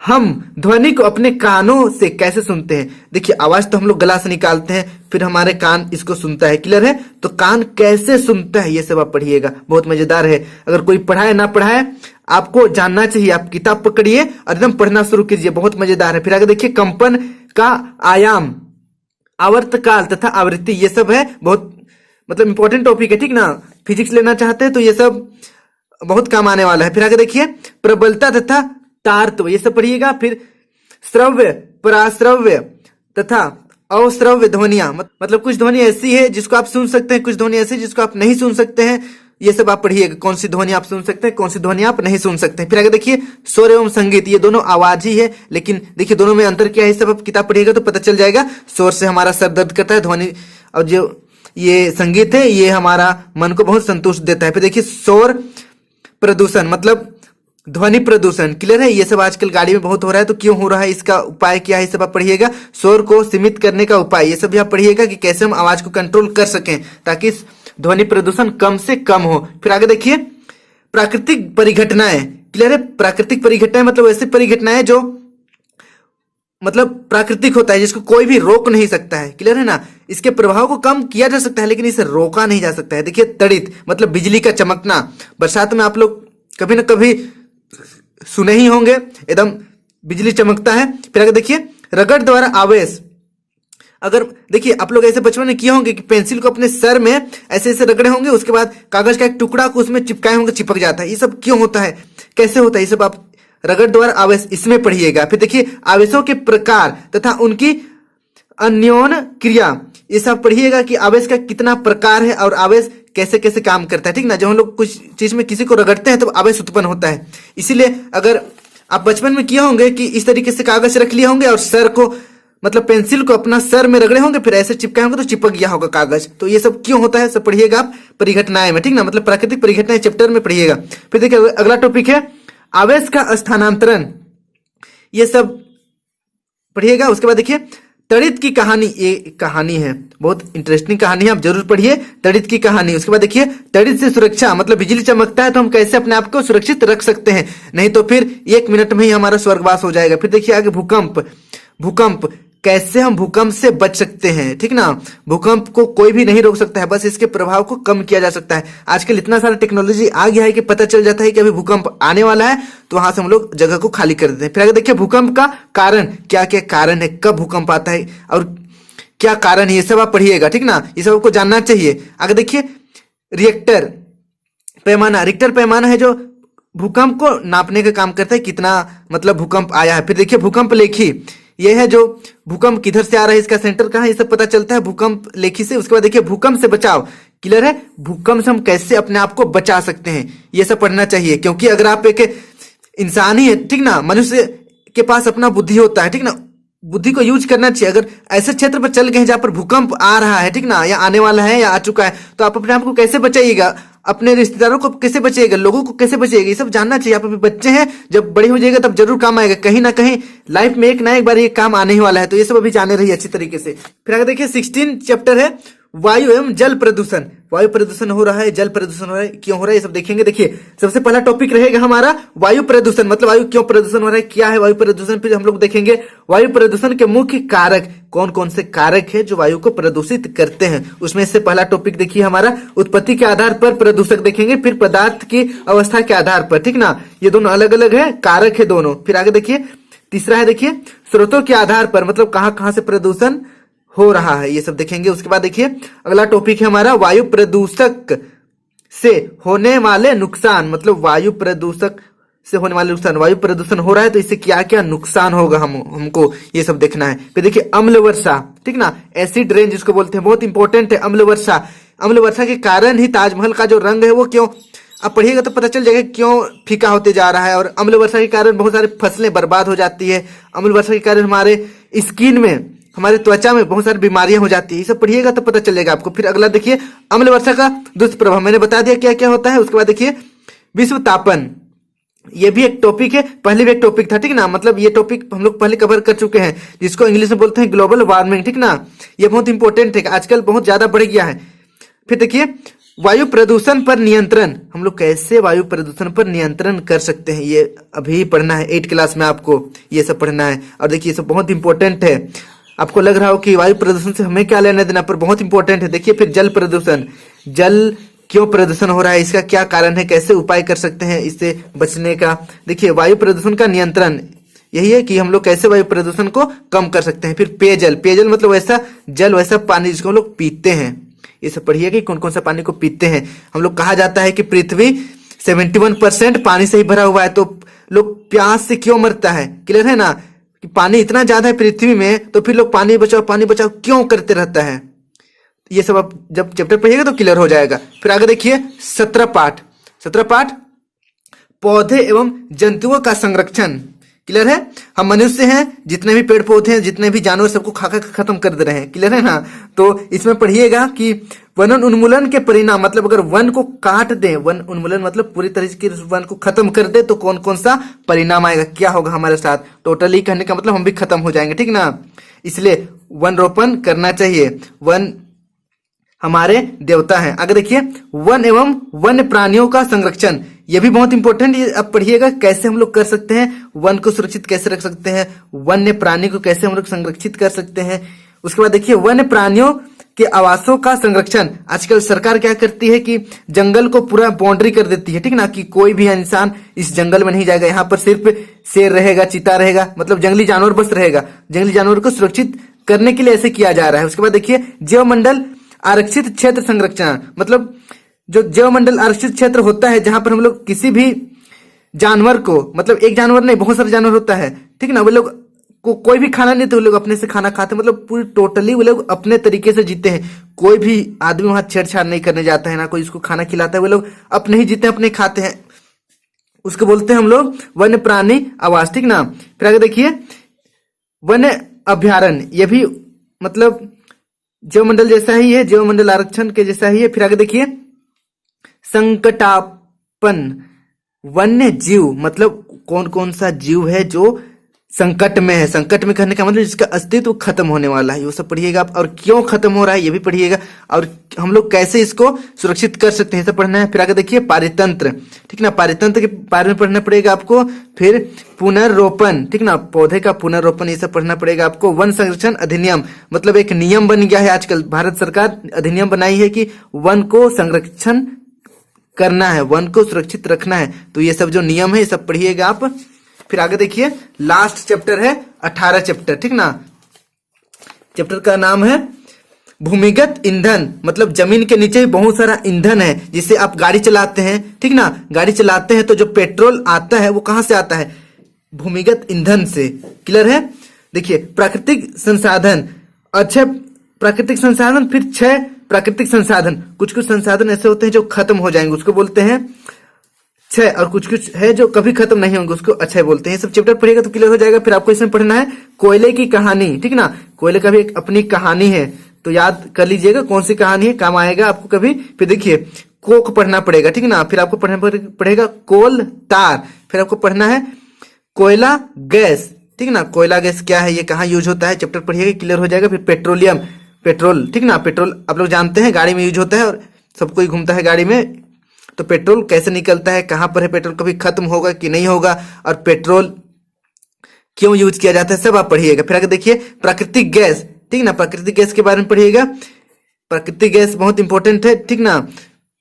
हम ध्वनि को अपने कानों से कैसे सुनते हैं। देखिए आवाज तो हम लोग गला से निकालते हैं, फिर हमारे कान इसको सुनता है, क्लियर है। तो कान कैसे सुनता है ये सब आप पढ़िएगा, बहुत मजेदार है। अगर कोई पढ़ाए ना पढ़ाए आपको जानना चाहिए, आप किताब पकड़िए और एकदम पढ़ना शुरू कीजिए, बहुत मजेदार है। फिर आगे देखिए कंपन का आयाम, आवर्तकाल तथा आवृत्ति, ये सब है बहुत मतलब इंपॉर्टेंट टॉपिक है, ठीक ना। फिजिक्स लेना चाहते हैं तो ये सब बहुत काम आने वाला है। फिर आगे देखिए प्रबलता तथा तारत्व, ये सब पढ़िएगा। फिर श्रव्य, पराश्रव्य तथा अश्रव्य ध्वनियां, मतलब कुछ ध्वनि ऐसी है जिसको आप सुन सकते हैं, कुछ ध्वनि ऐसी जिसको आप नहीं सुन सकते हैं, ये सब आप पढ़िएगा, कौन सी ध्वनि आप सुन सकते हैं, कौन सी ध्वनि आप नहीं सुन सकते हैं। फिर आगे देखिए स्वर एवं संगीत, ये दोनों आवाज ही है, लेकिन देखिए दोनों में अंतर क्या है, सब आप किताब पढ़िएगा तो पता चल जाएगा। स्वर से हमारा सर दर्द करता है, ध्वनि और जो ये संगीत है, ये हमारा मन को बहुत संतुष्ट देता है। फिर देखिए शोर प्रदूषण मतलब ध्वनि प्रदूषण, क्लियर है। ये सब आजकल गाड़ी में बहुत हो रहा है, तो क्यों हो रहा है, इसका उपाय क्या है, ये सब आप पढ़िएगा। शोर को सीमित करने का उपाय, ये सब भी आप पढ़िएगा कि कैसे हम आवाज को कंट्रोल कर सकें ताकि ध्वनि प्रदूषण कम से कम हो। फिर आगे देखिए प्राकृतिक परिघटनाएं, क्लियर है। प्राकृतिक परिघटनाएं मतलब ऐसी परिघटनाएं जो मतलब प्राकृतिक होता है, जिसको कोई भी रोक नहीं सकता है, क्लियर है ना। इसके प्रभाव को कम किया जा सकता है लेकिन इसे रोका नहीं जा सकता है। देखिए तड़ित मतलब बिजली का चमकना, बरसात में आप लोग कभी ना कभी सुने ही होंगे, एकदम बिजली चमकता है। फिर अगर देखिए रगड़ द्वारा आवेश, अगर देखिए आप लोग ऐसे बचपन में किए होंगे कि पेंसिल को अपने सर में ऐसे ऐसे रगड़े होंगे, उसके बाद कागज का एक टुकड़ा को उसमें चिपकाए होंगे, चिपक जाता है। ये सब क्यों होता है, कैसे होता है, ये सब आप रगड़ द्वारा आवेश इसमें पढ़िएगा। फिर देखिए आवेशों के प्रकार तथा उनकी अन्योन क्रिया, ये सब पढ़िएगा कि आवेश का कितना प्रकार है और आवेश कैसे कैसे काम करता है, ठीक ना। जब हम लोग कुछ चीज में किसी को रगड़ते हैं तो आवेश उत्पन्न होता है। इसीलिए अगर आप बचपन में किए होंगे कि इस तरीके से कागज रख लिए होंगे और सर को मतलब पेंसिल को अपना सर में रगड़े होंगे, फिर ऐसे चिपकाए होंगे तो चिपक गया होगा कागज। तो ये सब क्यों होता है, सब पढ़िएगा आप परिघटनाएं में, ठीक ना। मतलब प्राकृतिक परिघटनाएं चैप्टर में पढ़िएगा। फिर देखिए अगला टॉपिक है आवेश का स्थानांतरण, ये सब पढ़िएगा। उसके बाद देखिए तड़ित की कहानी, ये कहानी है, बहुत इंटरेस्टिंग कहानी है, आप जरूर पढ़िए तड़ित की कहानी। उसके बाद देखिए तड़ित से सुरक्षा मतलब बिजली चमकता है तो हम कैसे अपने आप को सुरक्षित रख सकते हैं, नहीं तो फिर 1 मिनट में ही हमारा स्वर्गवास हो जाएगा। फिर देखिए आगे भूकंप, भूकंप कैसे हम भूकंप से बच सकते हैं, ठीक ना। भूकंप को कोई भी नहीं रोक सकता है, बस इसके प्रभाव को कम किया जा सकता है। आजकल इतना सारा टेक्नोलॉजी आ गया है कि पता चल जाता है कि अभी भूकंप आने वाला है, तो वहां से हम लोग जगह को खाली कर देते हैं। फिर आगे देखिए भूकंप का कारण, क्या क्या कारण है, कब भूकंप आता है और क्या कारण है, ये सब आप पढ़िएगा, ठीक ना। ये सब आपको जानना चाहिए। आगे देखिए रिएक्टर पैमाना, रिक्टर पैमाना है जो भूकंप को नापने का काम करता है, कितना मतलब भूकंप आया है। फिर देखिए भूकंप लेखी, ये है जो भूकंप किधर से आ रहा है, इसका सेंटर कहाँ है, ये सब पता चलता है भूकंप लेखी से। उसके बाद देखिए भूकंप से बचाव, क्लियर है। भूकंप से हम कैसे अपने आप को बचा सकते हैं, ये सब पढ़ना चाहिए। क्योंकि अगर आप एक इंसान ही है, ठीक ना, मनुष्य के पास अपना बुद्धि होता है, ठीक ना, बुद्धि को यूज करना चाहिए। अगर ऐसे क्षेत्र पर चल गए जहां पर भूकंप आ रहा है, ठीक ना, या आने वाला है या आ चुका है, तो आप अपने आप को कैसे बचाइएगा, अपने रिश्तेदारों को कैसे बचेगा, लोगों को कैसे बचेगा, ये सब जानना चाहिए। आप अभी बच्चे हैं, जब बड़े हो जाएगा तब जरूर काम आएगा, कहीं ना कहीं लाइफ में एक ना एक बार ये काम आने ही वाला है। तो ये सब अभी जाने रहिए अच्छी तरीके से। फिर आगे देखिए 16 चैप्टर है वायु एवं जल प्रदूषण। वायु प्रदूषण हो रहा है, जल प्रदूषण हो रहा है, क्यों हो रहा है, ये सब देखेंगे। देखिए सबसे पहला टॉपिक रहेगा हमारा वायु प्रदूषण, मतलब वायु क्यों प्रदूषण हो रहा है, क्या है वायु प्रदूषण। फिर हम लोग देखेंगे वायु प्रदूषण के मुख्य कारक, कौन कौन से कारक है जो वायु को प्रदूषित करते हैं। उसमें से पहला टॉपिक देखिए हमारा उत्पत्ति के आधार पर प्रदूषक देखेंगे, फिर पदार्थ की अवस्था के आधार पर, ठीक ना, ये दोनों अलग अलग है, कारक है दोनों। फिर आगे देखिए तीसरा है देखिए स्रोतों के आधार पर, मतलब कहां कहां से प्रदूषण हो रहा है, ये सब देखेंगे। उसके बाद देखिए अगला टॉपिक है हमारा वायु प्रदूषक से होने वाले नुकसान, मतलब वायु प्रदूषक से होने वाले नुकसान, वायु प्रदूषण हो रहा है तो इससे क्या क्या नुकसान होगा हमको ये सब देखना है। फिर देखिए अम्ल वर्षा, ठीक ना, एसिड रेन जिसको बोलते हैं, बहुत इंपॉर्टेंट है अम्ल वर्षा। अम्ल वर्षा के कारण ही ताजमहल का जो रंग है वो क्यों, आप पढ़िएगा तो पता चल जाएगा क्यों फीका होते जा रहा है। और अम्ल वर्षा के कारण बहुत सारी फसलें बर्बाद हो जाती है। अम्ल वर्षा के कारण हमारे स्किन में, हमारे त्वचा में बहुत सारी बीमारियां हो जाती है, ये सब पढ़िएगा तो पता चलेगा आपको। फिर अगला देखिए अम्ल वर्षा का दुष्प्रभाव, मैंने बता दिया क्या क्या होता है। उसके बाद देखिए विश्व तापन, ये भी एक टॉपिक है, पहले भी एक टॉपिक था, ठीक ना, मतलब ये टॉपिक हम लोग पहले कवर कर चुके हैं, जिसको इंग्लिश में बोलते हैं ग्लोबल वार्मिंग, ठीक ना। ये बहुत इंपॉर्टेंट है, आजकल बहुत ज्यादा बढ़ गया है। फिर देखिए वायु प्रदूषण पर नियंत्रण, हम लोग कैसे वायु प्रदूषण पर नियंत्रण कर सकते हैं, ये अभी पढ़ना है 8 क्लास में, आपको ये सब पढ़ना है। और देखिए ये सब बहुत इंपॉर्टेंट है, आपको लग रहा हो कि वायु प्रदूषण से हमें क्या लेना देना, पर बहुत इंपॉर्टेंट है। देखिए फिर जल प्रदूषण, जल क्यों प्रदूषण हो रहा है, इसका क्या कारण है, कैसे उपाय कर सकते हैं इससे बचने का। देखिए वायु प्रदूषण का नियंत्रण यही है कि हम लोग कैसे वायु प्रदूषण को कम कर सकते हैं। फिर पेयजल, पेयजल मतलब वैसा जल, वैसा पानी जिसको हम लोग पीते हैं, ये सब पढ़िए कि कौन कौन सा पानी को पीते हैं। हम लोग कहा जाता है कि पृथ्वी 71% पानी से ही भरा हुआ है, तो लोग प्यास से क्यों मरता है, क्लियर है ना, कि पानी इतना ज्यादा है पृथ्वी में, तो फिर लोग पानी बचाओ क्यों करते रहता है। ये सब आप जब चैप्टर पढ़िएगा तो क्लियर हो जाएगा। फिर आगे देखिए 17 पाठ, 17 पाठ पौधे एवं जंतुओं का संरक्षण, क्लियर है। हम मनुष्य हैं, जितने भी पेड़ पौधे हैं, जितने भी जानवर, सबको खा खा खत्म कर दे रहे हैं। क्लियर है ना। तो इसमें पढ़िएगा कि वन उन्मूलन के परिणाम, मतलब अगर वन को काट दे, वन उन्मूलन मतलब पूरी तरीके से वन को खत्म कर दे, तो कौन कौन सा परिणाम आएगा, क्या होगा हमारे साथ। टोटली कहने का मतलब हम भी खत्म हो जाएंगे, ठीक ना। इसलिए वन रोपण करना चाहिए। वन हमारे देवता हैं। अगर देखिए वन एवं वन्य प्राणियों का संरक्षण, ये भी बहुत इंपॉर्टेंट। ये अब पढ़िएगा कैसे हम लोग कर सकते हैं, वन को सुरक्षित कैसे रख सकते हैं, वन्य प्राणी को कैसे हम लोग संरक्षित कर सकते हैं। उसके बाद देखिए वन्य प्राणियों के आवासों का संरक्षण। आजकल सरकार क्या करती है कि जंगल को पूरा बाउंड्री कर देती है, ठीक ना, कि कोई भी इंसान इस जंगल में नहीं जाएगा। यहाँ पर सिर्फ शेर रहेगा, चीता रहेगा, मतलब जंगली जानवर बस रहेगा। जंगली जानवर को सुरक्षित करने के लिए ऐसे किया जा रहा है। उसके बाद देखिए जैव मंडल आरक्षित क्षेत्र संरक्षण, मतलब जो जैव मंडल आरक्षित क्षेत्र होता है, जहां पर हम लोग किसी भी जानवर को, मतलब एक जानवर नहीं, बहुत सारे जानवर होता है, ठीक ना, वो लोग को कोई भी खाना नहीं, तो वो लोग अपने से खाना खाते, मतलब पूरी टोटली वो लोग अपने तरीके से जीते हैं। कोई भी आदमी वहां छेड़छाड़ नहीं करने जाता है, ना कोई इसको खाना खिलाता है, वो लोग अपने ही जीते हैं, अपने खाते हैं। उसको बोलते हैं हम लोग वन्य प्राणी आवास, ठीक ना। फिर आगे देखिए वन्य अभ्यारण्य, ये भी मतलब जैव मंडल जैसा ही है, जैव मंडल आरक्षण के जैसा ही है। फिर आगे देखिए संकटापन वन्य जीव, मतलब कौन कौन सा जीव है जो संकट में है। संकट में कहने का मतलब जिसका अस्तित्व खत्म होने वाला है, वो सब पढ़िएगा आप। और क्यों खत्म हो रहा है ये भी पढ़िएगा, और हम लोग कैसे इसको सुरक्षित कर सकते हैं, सब पढ़ना है। फिर आगे देखिए पारितंत्र, ठीक ना, पारितंत्र के बारे में पढ़ना पड़ेगा आपको। फिर पुनर्रोपण, ठीक ना, पौधे का पुनर्रोपण, ये सब पढ़ना पड़ेगा आपको। वन संरक्षण अधिनियम, मतलब एक नियम बन गया है आजकल, भारत सरकार अधिनियम बनाई है कि वन को संरक्षण करना है, वन को सुरक्षित रखना है। तो ये सब जो नियम है ये सब पढ़िएगा आप। फिर आगे देखिए लास्ट चैप्टर है 18 चैप्टर, ठीक ना। चैप्टर का नाम है भूमिगत ईंधन, मतलब जमीन के नीचे बहुत सारा ईंधन है, जिससे आप गाड़ी चलाते हैं, ठीक ना। गाड़ी चलाते हैं तो जो पेट्रोल आता है वो कहां से आता है, भूमिगत ईंधन से। क्लियर है। देखिए प्राकृतिक संसाधन, अच्छे प्राकृतिक संसाधन, फिर 6 प्राकृतिक संसाधन। कुछ कुछ संसाधन ऐसे होते हैं जो खत्म हो जाएंगे, उसको बोलते हैं 6, और कुछ कुछ है जो कभी खत्म नहीं होंगे, उसको अच्छे बोलते हैं। ये सब चैप्टर पढ़िएगा तो क्लियर हो जाएगा। फिर आपको इसमें पढ़ना है कोयले की कहानी, ठीक ना। कोयले का भी एक अपनी कहानी है, तो याद कर लीजिएगा कौन सी कहानी है, काम आएगा आपको कभी। फिर देखिए कोक पढ़ना पड़ेगा, ठीक ना। फिर आपको पढ़ना पड़ेगा कोल तार। फिर आपको पढ़ना है कोयला गैस, ठीक ना। कोयला गैस क्या है, ये कहाँ यूज होता है, चैप्टर पढ़िएगा क्लियर हो जाएगा। फिर पेट्रोलियम, पेट्रोल, ठीक ना। पेट्रोल आप लोग जानते हैं गाड़ी में यूज होता है, और सब कोई घूमता है गाड़ी में। तो पेट्रोल कैसे निकलता है, कहां पर है पेट्रोल, कभी खत्म होगा कि नहीं होगा, और पेट्रोल क्यों यूज किया जाता है, सब आप पढ़िएगा। फिर आगे देखिए प्राकृतिक गैस, ठीक ना, प्राकृतिक गैस के बारे में पढ़िएगा। प्राकृतिक गैस बहुत इंपॉर्टेंट है, ठीक ना।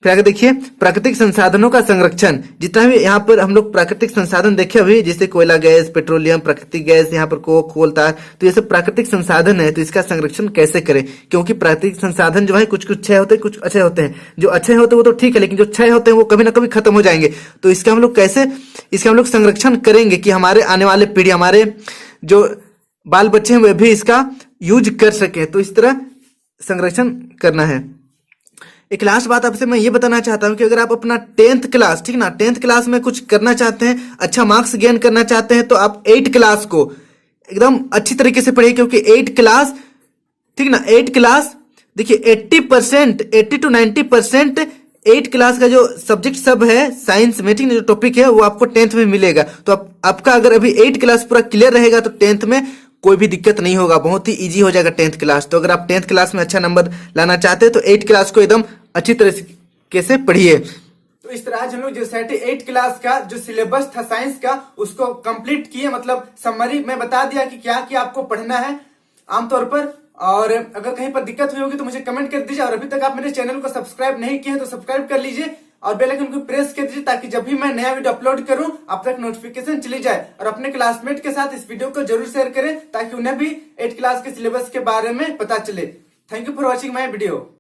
फिर आगे देखिए प्राकृतिक संसाधनों का संरक्षण, जितना भी यहाँ पर हम लोग प्राकृतिक संसाधन देखे अभी, जैसे कोयला गैस, पेट्रोलियम, प्राकृतिक गैस, यहाँ पर कोक, कोल तार, तो ये सब प्राकृतिक संसाधन है। तो इसका संरक्षण कैसे करें, क्योंकि प्राकृतिक संसाधन जो है कुछ कुछ क्षय होते हैं, कुछ अच्छे होते हैं। जो अच्छे होते हैं वो तो ठीक है, लेकिन जो क्षय होते हैं वो कभी ना कभी खत्म हो जाएंगे। तो इसका हम लोग कैसे, इसका हम लोग संरक्षण करेंगे कि हमारे आने वाले पीढ़ी, हमारे जो बाल बच्चे हैं वे भी इसका यूज कर सके। तो इस तरह संरक्षण करना है। एक लास्ट बात आपसे मैं ये बताना चाहता हूं कि अगर आप अपना 10th क्लास, ठीक ना, 10th क्लास में कुछ करना चाहते हैं, अच्छा मार्क्स गेन करना चाहते हैं, तो आप 8 क्लास को एकदम अच्छी तरीके से पढ़िए। क्योंकि 8 क्लास, ठीक ना, 8 क्लास देखिए 80% 80 to 90% 8 क्लास का जो सब्जेक्ट सब है साइंस में, ठीक ना, जो टॉपिक है वो आपको 10th में मिलेगा। तो आपका अगर अभी 8 क्लास पूरा क्लियर रहेगा तो 10th में कोई भी दिक्कत नहीं होगा, बहुत ही इजी हो जाएगा 10th क्लास। तो अगर आप 10th क्लास में अच्छा नंबर लाना चाहते हैं तो 8 क्लास को एकदम अच्छी तरीके से पढ़िए। तो इस तरह आज हम लोग जेएसआरटी 8 क्लास का जो सिलेबस था साइंस का उसको कंप्लीट किए, मतलब समरी में बता दिया कि क्या क्या आपको पढ़ना है आमतौर पर। और अगर कहीं पर दिक्कत हुई होगी तो मुझे कमेंट कर दीजिए, और अभी तक आप मेरे चैनल को सब्सक्राइब नहीं किए हैं तो सब्सक्राइब कर लीजिए और बेल आइकन को प्रेस कर दीजिए, ताकि जब भी मैं नया वीडियो अपलोड करूं आप तक नोटिफिकेशन चली जाए। और अपने क्लासमेट के साथ इस वीडियो को जरूर शेयर करें ताकि उन्हें भी 8 क्लास के सिलेबस के बारे में पता चले। Thank you for watching my video.